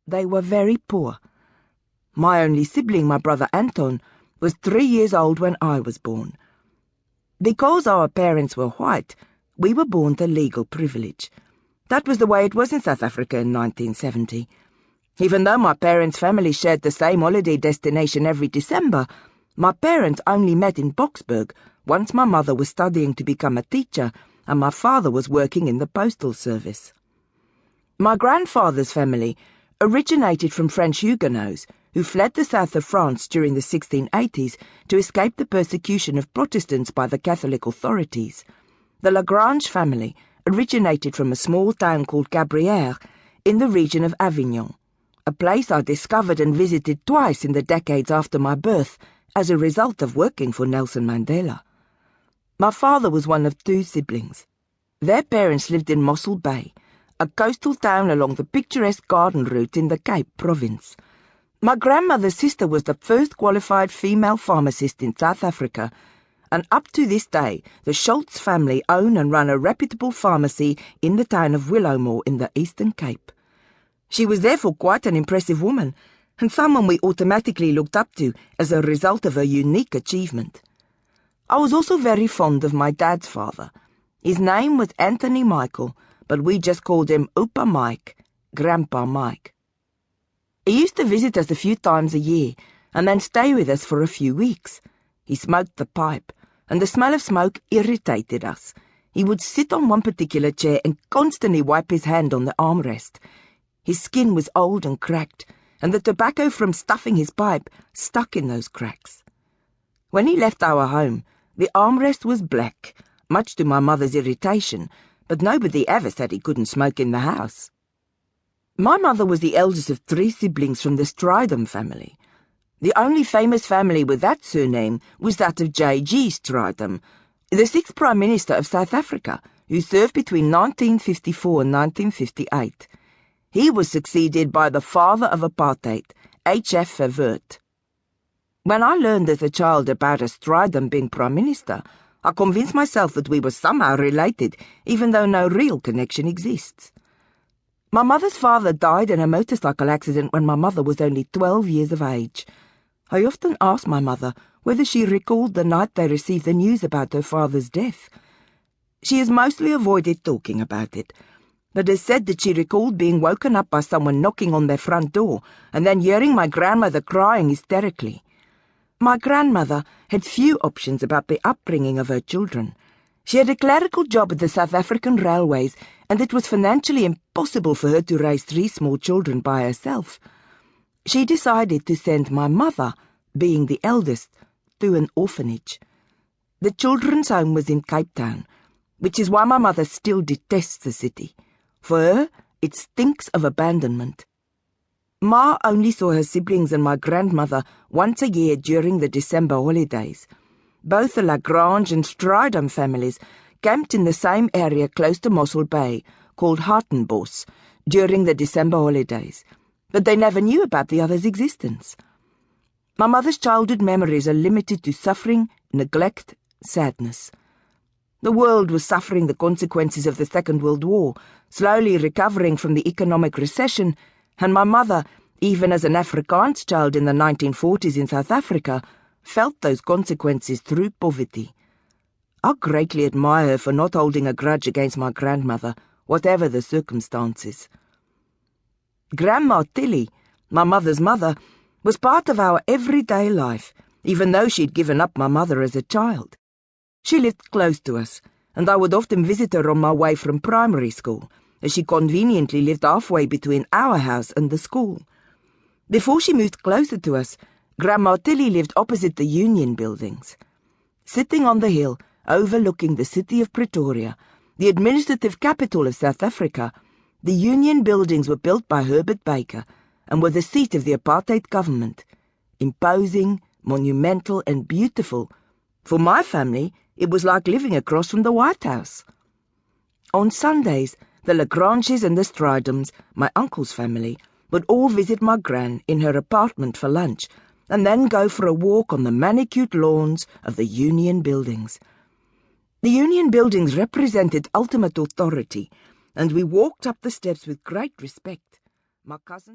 They were very poor. My only sibling, my brother Anton, was 3 years old when I was born. Because our parents were white, we were born to legal privilege. That was the way it was in South Africa in 1970. Even though my parents' family shared the same holiday destination every December, my parents only met in Boksburg once my mother was studying to become a teacher and my father was working in the postal service. My grandfather's family originated from French Huguenots who fled the south of France during the 1680s to escape the persecution of Protestants by the Catholic authorities. The La Grange family originated from a small town called Cabrières in the region of Avignon, a place I discovered and visited twice in the decades after my birth as a result of working for Nelson Mandela. My father was one of 2 siblings. Their parents lived in Mossel Bay, a coastal town along the picturesque garden route in the Cape province. My grandmother's sister was the first qualified female pharmacist in South Africa, and up to this day, the Schultz family own and run a reputable pharmacy in the town of Willowmore in the Eastern Cape. She was therefore quite an impressive woman, and someone we automatically looked up to as a result of her unique achievement. I was also very fond of my dad's father. His name was Anthony Michael, but we just called him Oupa Mike, Grandpa Mike. He used to visit us a few times a year, and then stay with us for a few weeks. He smoked the pipe, and the smell of smoke irritated us. He would sit on one particular chair and constantly wipe his hand on the armrest. His skin was old and cracked, and the tobacco from stuffing his pipe stuck in those cracks. When he left our home, the armrest was black, much to my mother's irritation, but nobody ever said he couldn't smoke in the house. My mother was the eldest of 3 siblings from the Strydom family. The only famous family with that surname was that of J.G. Strydom, the 6th Prime Minister of South Africa, who served between 1954 and 1958. He was succeeded by the father of apartheid, H.F. Verwoerd. When I learned as a child about a Strydom being Prime Minister, I convinced myself that we were somehow related, even though no real connection exists. My mother's father died in a motorcycle accident when my mother was only 12 years of age. I often asked my mother whether she recalled the night they received the news about her father's death. She has mostly avoided talking about it, but has said that she recalled being woken up by someone knocking on their front door and then hearing my grandmother crying hysterically. My grandmother had few options about the upbringing of her children. She had a clerical job at the South African Railways, and it was financially impossible for her to raise 3 small children by herself. She decided to send my mother, being the eldest, to an orphanage. The children's home was in Cape Town, which is why my mother still detests the city. For her, it stinks of abandonment. Ma only saw her siblings and my grandmother once a year during the December holidays. Both the La Grange and Strydom families camped in the same area close to Mossel Bay, called Hartenbos, during the December holidays, but they never knew about the other's existence. My mother's childhood memories are limited to suffering, neglect, sadness. The world was suffering the consequences of the Second World War, slowly recovering from the economic recession, and my mother, even as an Afrikaans child in the 1940s in South Africa, felt those consequences through poverty. I greatly admire her for not holding a grudge against my grandmother, whatever the circumstances. Grandma Tilly, my mother's mother, was part of our everyday life, even though she'd given up my mother as a child. She lived close to us, and I would often visit her on my way from primary school, as she conveniently lived halfway between our house and the school. Before she moved closer to us, Grandma Tilly lived opposite the Union buildings. Sitting on the hill, overlooking the city of Pretoria, the administrative capital of South Africa, the Union buildings were built by Herbert Baker and were the seat of the apartheid government. Imposing, monumental and beautiful. For my family, it was like living across from the White House. On Sundays, the La Granges and the Strydoms, my uncle's family, would all visit my gran in her apartment for lunch, and then go for a walk on the manicured lawns of the Union buildings. The Union buildings represented ultimate authority, and we walked up the steps with great respect. My cousin